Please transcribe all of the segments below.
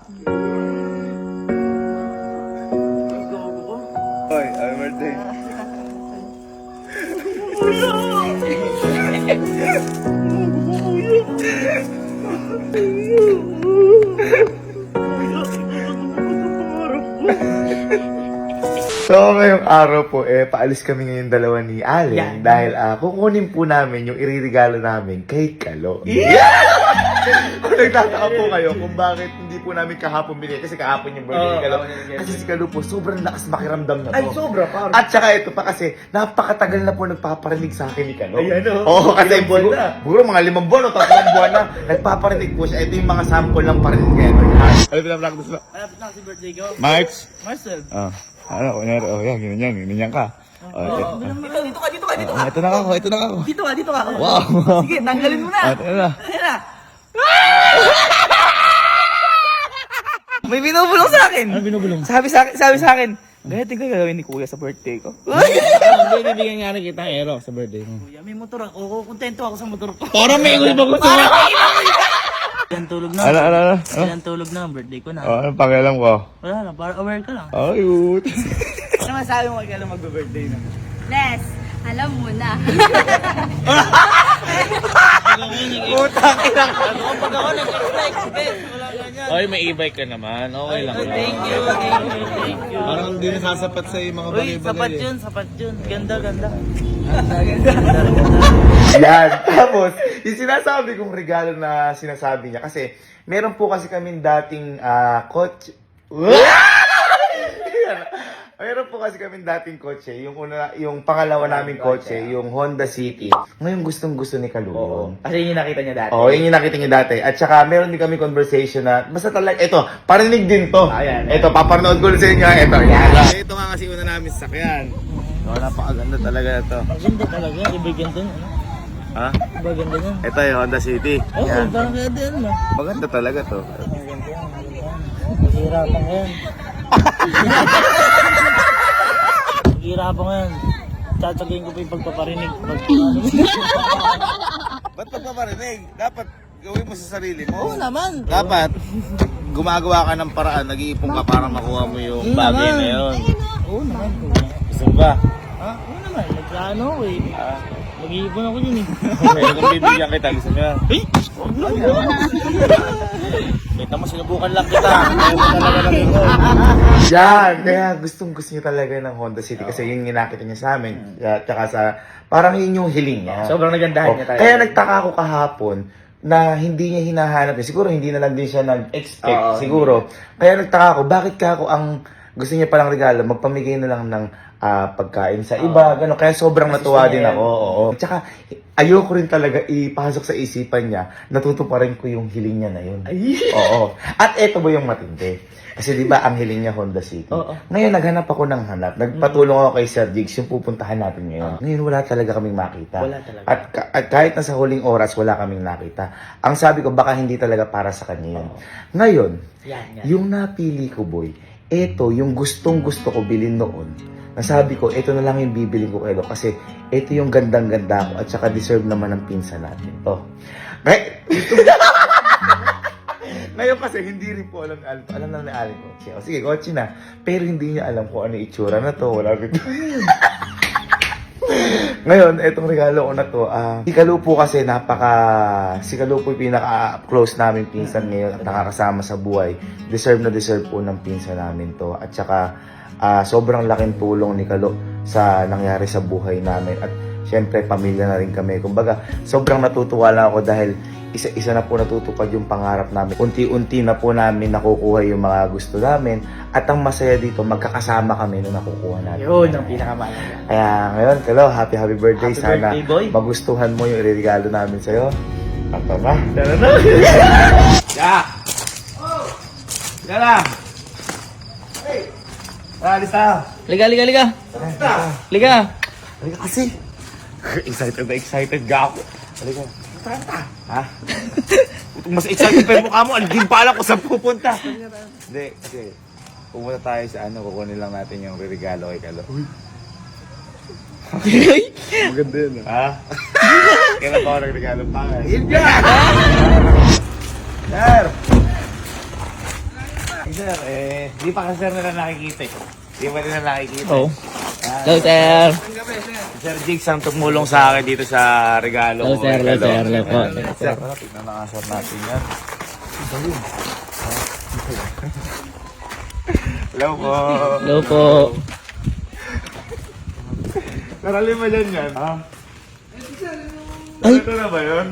Hoy, happy birthday. So, ngayong araw po, paalis kami ngayon dalawa ni Allen dahil kukunin po namin yung iririgalo namin kay Kalo. Kung nagtataka po kayo kung bakit hindi po namin kahapon binili, kasi kahapon yung birthday ni Kalo. Kasi si Kalo po, sobrang lakas makiramdam na to. Ay, sobra, parang. At saka ito pa kasi, napakatagal na po nagpaparinig sa akin ni Kalo. Ayan, oh. Oo, kasi Ilang buwan na. siguro mga 5 buwan o 3 buwan na, nagpaparinig po siya. Ito yung mga sample ng parinig ngayon. Ano pinapalak gusto? Malapit na kasi birthday ko. March? Marcel. Ano, kunyari, yan, ganyan ka. Dito ka. Ito na ako. Dito ka. Wow. Sige, tanggalin mo na. Ito na. Ayan na. May binubulong sa akin. Ano binubulong? Sabi sa akin, ganito ko gagawin ni Kuya sa birthday ko. Hindi, bibigyan nga rin kita ng aero sa birthday mo. Kuya, may motor ako. Kontento ako sa motor ko. Parang may iba gusto mo. Ilan tulog na. Ano? Ilan tulog na. Birthday ko na. Anong pakialam ko? Wala na, para aware ka lang. Ayut. Ano masabi mo kailan mag-birthday na? Les, alam mo na. Utang ilang. Pag ako nag-expect, wala ganyan. Oy, may e-bike ka naman. Okay lang. Thank you. Parang hindi nasasapat sa mga Uy, sapat yun. Ganda. Yan. Tapos, yung sinasabi kong regalo na sinasabi niya, kasi meron po kasi kaming dating kotse. Meron po kasi kaming dating kotse, yung pangalawa naming kotse, yung Honda City. Ngayon gustong-gusto ni Kalulong. Kasi yun yung nakita niya dati. Oo, yun yung nakita niya dati. At saka meron din kami conversation na, basta talaga, ito, parinig din to. Ayan. Ito, papanood ko sa inyo. Ito, yan. Ito nga kasi una namin sakyan. Oh, napakaganda talaga ito. Ganda talaga. Ibigyan din. Ha? Ganda yan. Ito yung Honda City. Oh, Yan. parang kaya din, no? Maganda talaga to. Mahirapan ka yan. Mahirapan ka yan. Tsatsagayin ko pa yung pagpaparinig. Ba't pagpaparinig? Dapat gawin mo sa sarili mo. Oo naman. Dapat gumagawa ka ng paraan, nag-iipon ka para makuha mo yung bagay na yun. Oo naman. Gusto mo ba? Ha? Oo naman. Nagplano ako eh. Mag-iipon ako yun eh. Pwede kong bibigyan kita. Gusto mo yan? Eh! Huwag na. Kita mo, sinubukan lang kita. Yan! Kaya gustong-gusto niya talaga ng Honda City kasi yun yung nakita niya sa amin. Tsaka sa, parang yun yung hiling niya. Sobrang nagandahan niya tayo. Kaya nagtaka ako kahapon na hindi niya hinahanap. Siguro hindi na lang din siya nag-expect. Siguro. Kaya nagtaka ako, bakit ka ako ang gusto niya palang regalo, magpamigay na lang ng pagkain sa iba, gano'n. Kaya sobrang natuwa din ako. Oo. Tsaka, ayoko rin talaga ipasok sa isipan niya, natutuparin ko yung hiling niya na yun. Oo. At eto ba yung matindi? Kasi di ba ang hiling niya Honda City? Ngayon, naghanap ako ng hanap. Nagpatulong ako kay Sir Jigs, yung pupuntahan natin ngayon. Ngayon, wala talaga kaming makita. Wala talaga. At kahit na sa huling oras, wala kaming nakita. Ang sabi ko, baka hindi talaga para sa kanya yun. Ngayon, Yan. yung napili ko, boy, eto yung gustong-gusto ko bilhin noon. Nasabi ko, ito na lang yung bibiling ko kayo kasi ito yung gandang-ganda ko at saka deserve naman ng pinsan natin. Ngayon kasi hindi rin po alam ni Alin. Alam lang ni Alin kotse. O sige, kotse na. Pero hindi niya alam kung ano yung itsura na to. Wala rin. Ngayon, etong regalo ko na to, si Kalu po kasi si Kalu po yung pinaka-close namin pinsan ngayon at nakakasama sa buhay. Deserve na deserve po ng pinsan namin to. At saka, sobrang laking tulong ni Kalu sa nangyari sa buhay namin. At syempre, pamilya na rin kami. Kumbaga, sobrang natutuwa lang ako dahil isa-isa na po natutupad yung pangarap namin. Unti-unti na po namin nakukuha yung mga gusto namin. At ang masaya dito, magkakasama kami nung nakukuha natin. Yun, ang pinakamahalaga. Kaya ngayon, Kalo, happy birthday. Happy Sana birthday, boy. magustuhan mo yung iririgalo namin sa'yo. Tata na. Tara na. Ya! Tara! Hey! Alis tayo! Liga. Liga kasi! Excited ga ako. Halika. Ha? Mas excited pa yung mukha mo. Hindi pa alam kung saan pupunta. Hindi, kasi pumunta tayo sa kukunin lang natin yung regalo kay Kalo. Maganda yun. Ha? Kailan pa ako nagregalo pa? Yun ka! Sir! Sir, di pa kasi sir nila nakikita eh. Di pa nila nakikita. Oh. Hello, sir. Sir Jigs ang tumulong sa akin dito sa regalo. Hello, sir. Hello, sir. Hello po. Sir, tignan na nga sir natin yan. Hello po. Hello po. Karali mo dyan yan, ha? Ay. Ito na ba yun?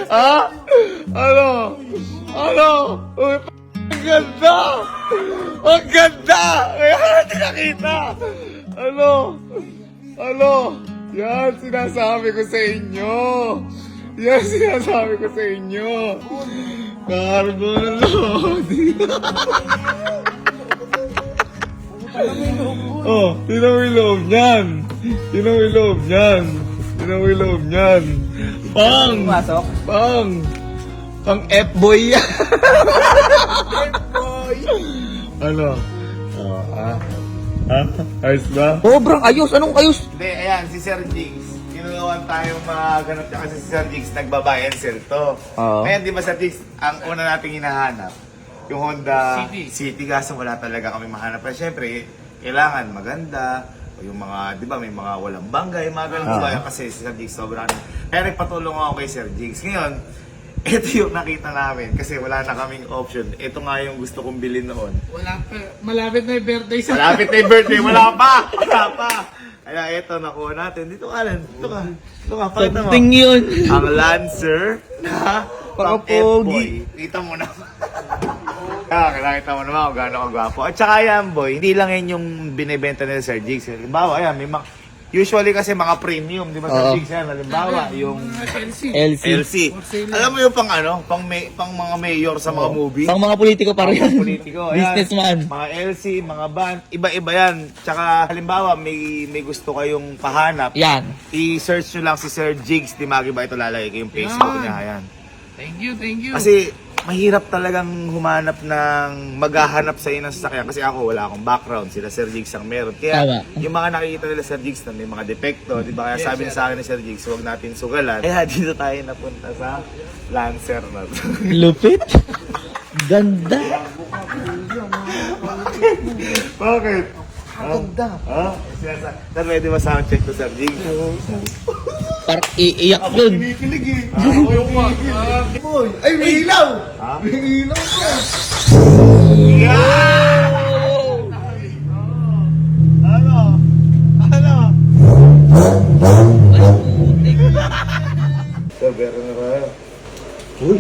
Ha? Ano? Ano? Uy, ang ganda! Ang ganda! Kaya natin nakita! Ano? Ano? Yan sinasabi ko sa inyo! Yan sinasabi ko sa inyo! Carbon load! Oh, sino may loob niyan? Sino may loob niyan? Sino may loob niyan? Pang! Pang! Pang F-boy yan! F-boy! Ano? Oh, ayos ba? Sobrang ayos. Anong ayos? Hindi, ayan, si Sir Jigs. Tinulawan tayong maganap niya kasi si Sir Jigs nagbabuy and sell to. Oo. Ngayon, di ba Sir Jigs, ang una nating hinahanap, yung Honda City. Kaso wala talaga kami mahanap. Pero syempre, kailangan maganda. O yung mga, di ba, may mga walang banggay, mga ganun ba? Kasi si Sir Jigs sobrang. Kaya nagpatulong ako kay Sir Jigs. Ngayon, ito yung nakita namin kasi wala na kaming option. Ito nga yung gusto kong bilhin noon. Wala pa. Malapit na yung birthday sa... Malapit na yung birthday, wala pa! Wala pa! Kaya ito, nakuha natin. Dito ka, Alan. Dito ka. Dito ka, pakita mo. Ting yun. Ang Lancer na pang F-boy. Kita mo na. Nakita mo naman kung gaano kagwapo. At saka yan, boy, hindi lang yan yung binibenta nila Sir Jigs. Halimbawa, ayan, may usually kasi mga premium, di ba Sir Jigs yan? Halimbawa, yung LC. Alam mo yung pang ano? Pang mga mayor sa mga movie? Pang mga politiko pa rin. Mga politiko. Ayan, Businessman. mga LC, mga van, iba-iba yan. Tsaka halimbawa, may gusto kayong pahanap. Yan. I-search nyo lang si Sir Jigs. Di Magi ba ito lalagay ko yung Facebook niya. Ayan. Thank you. Kasi mahirap talagang humanap ng maghahanap sa inang sasakyan. Kasi ako wala akong background. Sila Sir Jigs ang meron. Kaya Tama. yung mga nakikita nila Sir Jigs na may mga depekto. Di ba? Kaya sabi niya sa akin ni Sir Jigs, huwag natin sugalan. Kaya dito tayo napunta sa Lancer na to. Lupit. Ganda. Bakit? Ang ganda. Ha? Sir, pwede ba sound check to Sir Jigs? Parang iiyak yun. Kinikilig eh. Ako yung Boy, ay may ilaw! Ha? May ilaw ko! Ano? Ano? Sir, meron na tayo. Uy!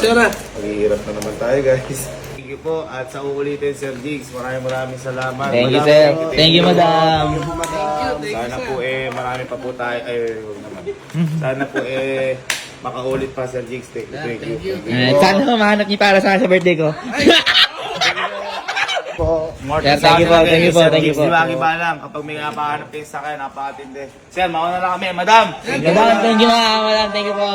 Sir, Maghihirap na naman tayo, guys. Thank you po. At sa uulitin, Sir Jigs, maraming salamat. Thank you, sir. Thank you, madam. Sana po marami pa po tayo. Huwag naman. Sana po makaulit pa, Sir Jigs. Thank you. Sana mahanap niyo para sa birthday ko. Morton, Sir, thank you po, thank you po, thank you po. Di ba, iba lang. Kapag may napahanap kayo sa akin, napakatindi. Sir, mauna na lang kami. Madam! Madam, thank you, madam. Thank you po.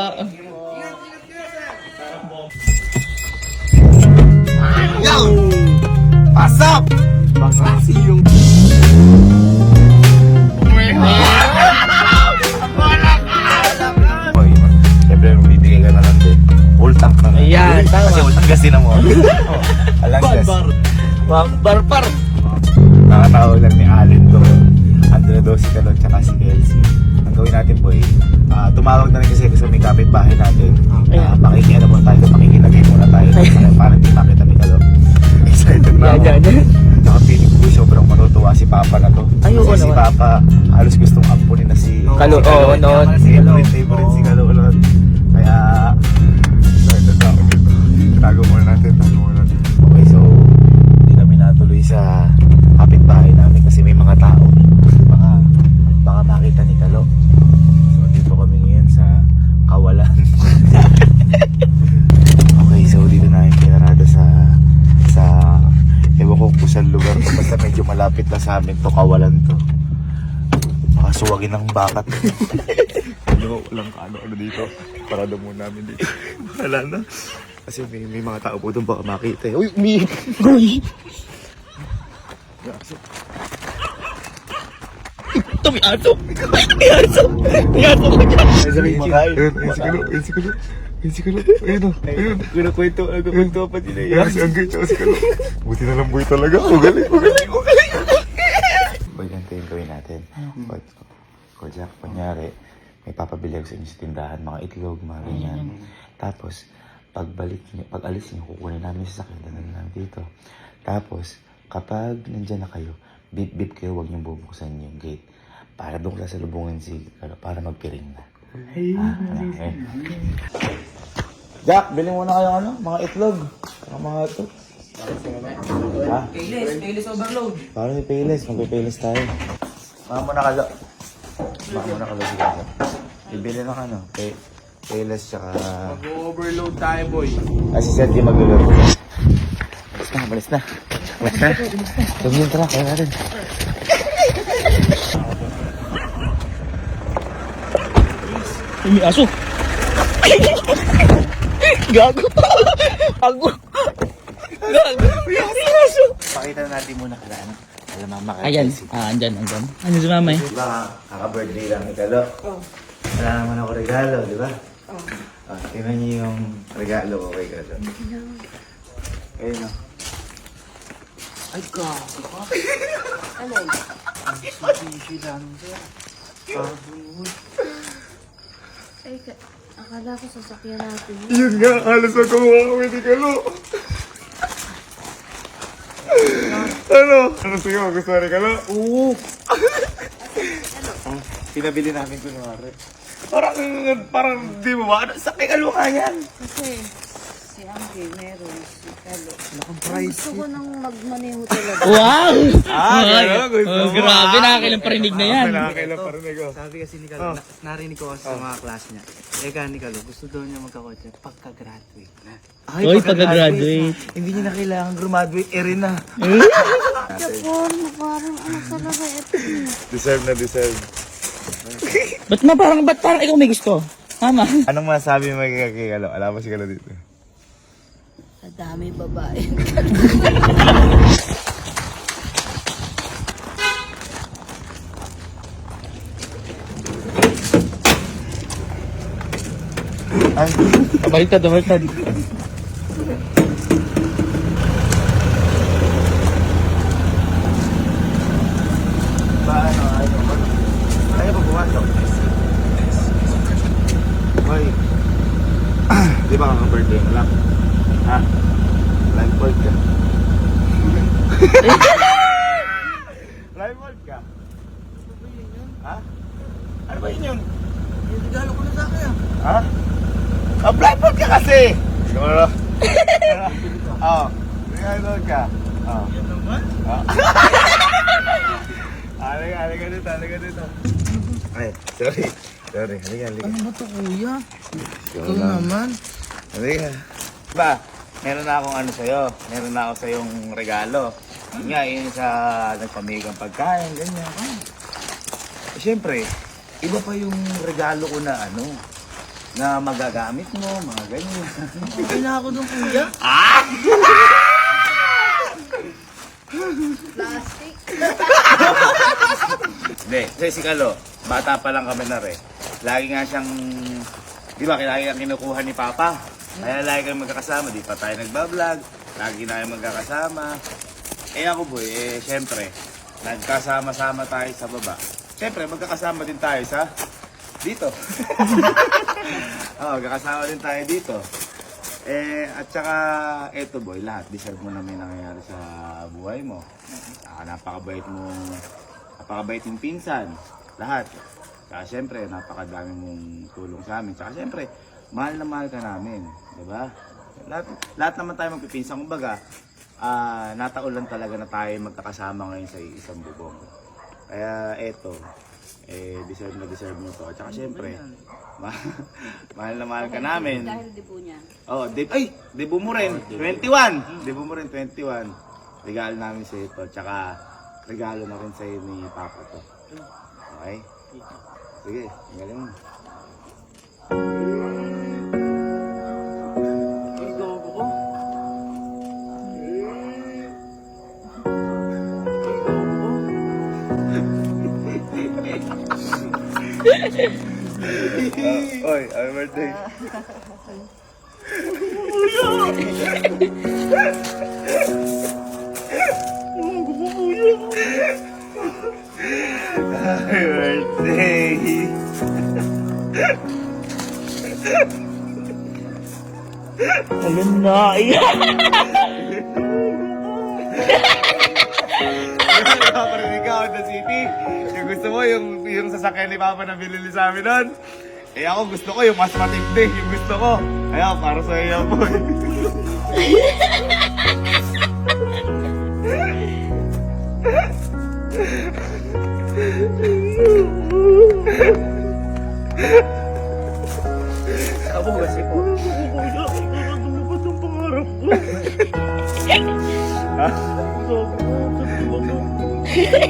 Yo! Pasok! Pasok yung... Boy, siyempre bibigay ka na lang din. Full tank na lang. Ayan, tama. Kasi walang gas din mo. Walang gas. Barbar. Nakatawag lang ni Allen doon. Andra daw si Kalon tsaka si Elsie. Ang gawin natin po tumawag na rin kasi may kapitbahay natin. Makikiano po tayo, makikilagay muna tayo. Para hindi makita ni Kalon. Excited na ako. Nakapiling ko sobrang matutuwa si Papa na to. Ay, oo Kasi si naman. Papa halos gustong ampunin na si Kalon. Oo, noon. Kasi favorite si Kalon. Kaya excited na ako dito. Tago muna natin. Okay, so hindi kami natuloy sa kapitbahay namin kasi may mga tao. Baka makita ni Kalo. So dito kami ngayon sa Kawalan. Okay, so dito na yung pinarada sa ewan ko kung saan lugar. Basta medyo malapit na sa amin to, Kawalan to. Baka suwagin ng bakat. Walang ano dito. Parada muna namin dito. Wala na. Kasi may mga tao po doon baka makita. Uy, umiit! Uy! Ito, may aso. May aso. May aso ko dyan. Ay, sabi makain. Ayun si Kalo. Ayun o. Nagkwento pa sila yan. Si Anggay, tsaka si Kalo. Buti na lang boy talaga. Magaling. Boy, ganito yung gawin natin. O Jack, kunyari, may papabili ako sa inyo sa tindahan, mga itlog, mga ganyan. Tapos, pag alis niyo, kukunin namin sa sakit na lang dito. Tapos, kapag nandyan na kayo, bip kayo, huwag niyong bubuksan yung gate. Para doon sasalubungin si Kalo, para magpiring na. Jack, bilhin muna kayo mga itlog. Mga ito. Payless overload. Parang may payless, magpe-payless tayo. Mga muna Kalo. Si Kalo. Bibili ng payless tsaka... Mag-overload tayo, boy. Si Seth yung maglulog. Balis na. Tumingin, tara, kaya natin. Ay, may aso. Gago. Gago. May aso. Pakita na natin muna kala mama kay Ayan. Casey. Andyan. Ano si mama eh? Diba, kaka-birthday lang ni Kalo. Wala naman ako regalo, di ba? Tingnan niyo yung regalo ko kay Kalo. Ayun o. Ay, gago ka. Ay, akala ko sasakyan natin. Yun nga, halos magkamuha kami ni Kalo. Ano sa'yo? Gusto ni Kalo? Oo. Pinabili namin kunwari. Parang di mo ba? Sa kay Kalo nga yan. Kasi si Angge meron, si Kalo. Gusto ko nang magmaneho talaga. Wow! Gano'n, gusto mo. Grabe, nakakailang parinig na yan. Nakakailan pa rin ako. Sabi kasi ni Kalo, narinig ko kasi sa mga class niya. Ni Kalo, gusto daw niya magkakotse pagka-graduate na. Oy, pagka-graduate. Hindi niya na kailangan graduate, rin na. Parang ano talaga ito. Deserve na deserve. Ba't parang ikaw may gusto? Tama. Anong masabi mo kay Kalo? Alam mo si Kalo dito. Sa dami babae. Ay, Baliktad. paano? Ayaw ba pumasok? Hoy. Di ba kaka-birthday mo lang? Ha? Live board ka? Live board ka? Ha? Ano ba yun? Regalo ko na sa akin. Ha? Live board ka kasi! Siguro. Oo. Live board ka. Oo. Yan naman. Halika dito. Ay, sorry. Halika. Ano ba ito, kuya? Ikaw Ikaw naman. Halika. Ba, meron na akong sa'yo. Meron na ako sa'yong regalo. Yun nga, yun sa nagpamigang pagkain, ganyan. Siyempre, iba pa yung regalo ko na na magagamit mo, mga ganyan. Okay na ako dun, kuya. Plastic. Hindi, kasi si Kalo, bata pa lang kami na rin. Lagi nga siyang, di ba, lagi ang kinukuha ni Papa. Kaya lagi kami magkakasama, di pa tayo nagbablog. Lagi na kayo magkakasama. Ako boy, syempre, nagkasama-sama tayo sa baba. Syempre, magkakasama din tayo sa dito. Magkakasama din tayo dito. At saka, eto boy, lahat, deserve mo na may nangyayari sa buhay mo. Napakabait mong pinsan. Lahat. Saka syempre, napakadami mong tulong sa amin. Saka syempre, mahal na mahal ka namin. Diba? Lahat naman tayo magpipinsan. Kumbaga, nataulan talaga na tayo magkakasama ngayon sa isang bubong. Kaya eto, deserve na deserve mo to. At saka syempre, mahal na mahal ka namin. Dahil dibo niya. Debut mo rin. 21. Debut mo rin, 21. Regalo namin sa ito. Tsaka, regalo na rin sa'yo ni Papa to. Okay? Sige, ang galing mo. Ay, gago ko. Oy, happy birthday. Happy birthday. Ayun na. Napaparinig ka, Honda City. Yung gusto mo, yung sasakyan ni Papa na binili sa amin nun. Eh ako gusto ko yung mas matindi, yung gusto ko. Kaya para sa iyo po. Abo kasi po. Lumabas ang pangarap ko.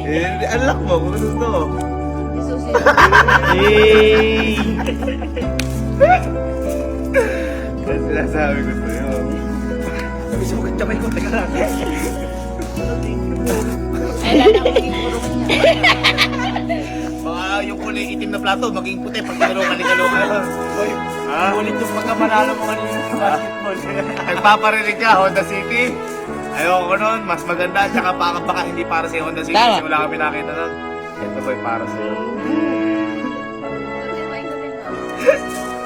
Eh, unlock mo kung gusto mo. Isusunod. Hey! Yan sinasabi ko sa'yo. Sabi sa mga kamay ko, teka lang. Ay, lala ko yung purong niya. Baka yung kulay itim na plato, maging puti pag tinulungan ni Kaloka. Ha? Ulit yung pagkamanalo mo kanina sa basketball. Nagpaparinig ka, Honda City. Ayoko nun, mas maganda, tsaka baka hindi para sa Honda City. Tama. Kasi wala kami nakita nun. Ito ba'y para sa'yo?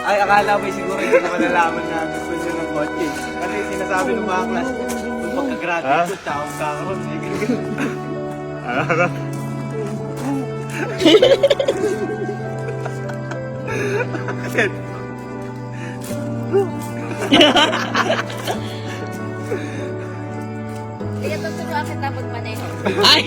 Ay, akala mo siguro hindi naman nalaman na gusto niya ng kotse. Kasi sinasabi ng mga class, kung pagka-graduate ko, taong kakaroon. Ano? Bakit? Kaya tuturuan kita magmaneho. Ay!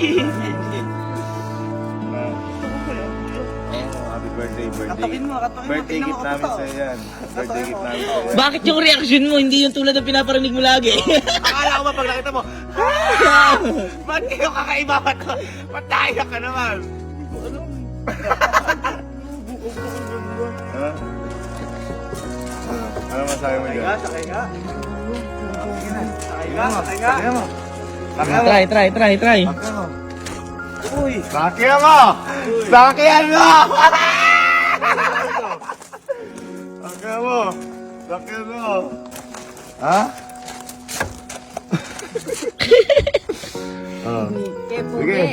Happy birthday, Katapin mo, Birthday tingnan gift mo namin ako to. sa'yo yan. Birthday gift namin sa'yo. Bakit yung reaction mo hindi yung tulad ng pinaparinig mo lagi? Akala ko ba pag nakita mo, ba't kayo kakaiba ba to? Ba't naiyak ka naman? Ha? Ano masabi mo dyan? Sakay ka. Sakay ka, sakay ka. Sakyan mo. Sakyan mo. Try. Sakyan mo. Uy, Sakyan mo! Sakyan mo! Sakyan mo! Sakyan mo! Ha? Oh. Kaya Sige. pugi.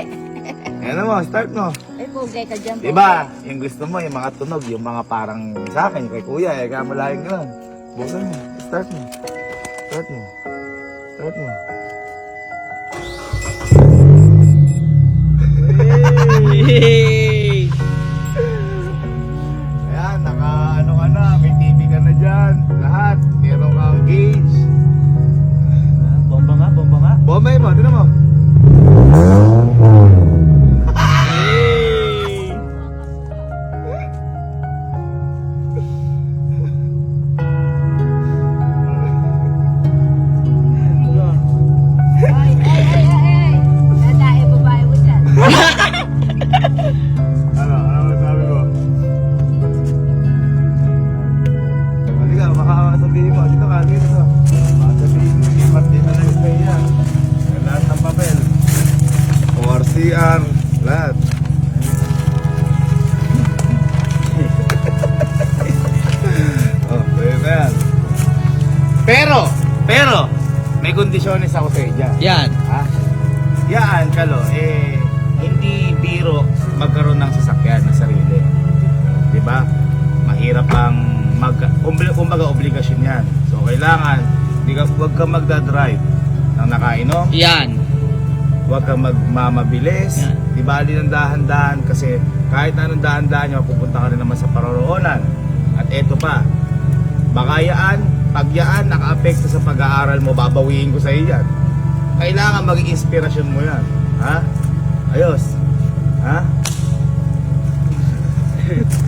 Ano mo, start mo. Ay, pugi ka dyan. Diba, yung gusto mo, yung mga tunog, yung mga parang sa akin, kay kuya, eh, kaya malaking ka lang. Buksan mo, start mo. Start mo. Start mo. Hey! Ayan, ano ka na, may TV ka na dyan. Lahat, meron kang gauge. bomba nga, bomba nga. Bombay mo, tinan mo. Hey! Ay. Dadae babae mo dyan. Ano sabi mo? Halika, makakasabihin mo. Dito ka, dito. Makasabihin mo, lipat din na lang sa iya. Lahat ng papel. ORCR, lahat. Oh, pwede ba yan? Pero, may kondisyones ako sa dyan. Yan. Ha? Yan, Kalo, hindi biro magkaroon ng sasakyan na sarili. Di ba? Mahirap ang kumbaga obligasyon yan. So, kailangan, huwag ka magdadrive ng nakainom, Yan. huwag ka magmamabilis, Yan. di bali ng dahan-dahan kasi kahit na anong dahan-dahan nyo, pupunta ka rin naman sa paroroonan. At eto pa, baka pag yaan naka-apekto sa pag-aaral mo, babawiin ko sa iyan. Kailangan maging inspirasyon mo yan. Ha? Ayos. Ha?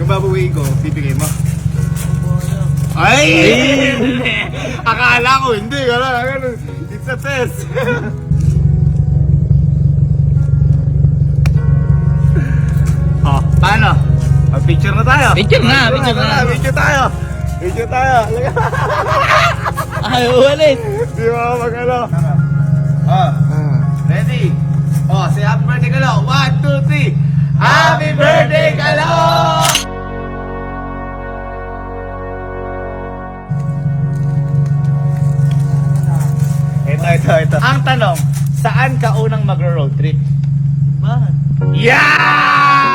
Kung babawiin ko, bibigay mo. Ay! Akala ko hindi. Ganun. It's a test. Oh, paano? Mag-picture na tayo. Picture na. Picture tayo. Ay, ulit. Di ba mag-ano? Oh, ready? Oh, say happy birthday ka lang. 1, 2, 3. Happy birthday, Kalok! Ito. Ang tanong, saan ka unang magro-road trip? Bakit? Yeah!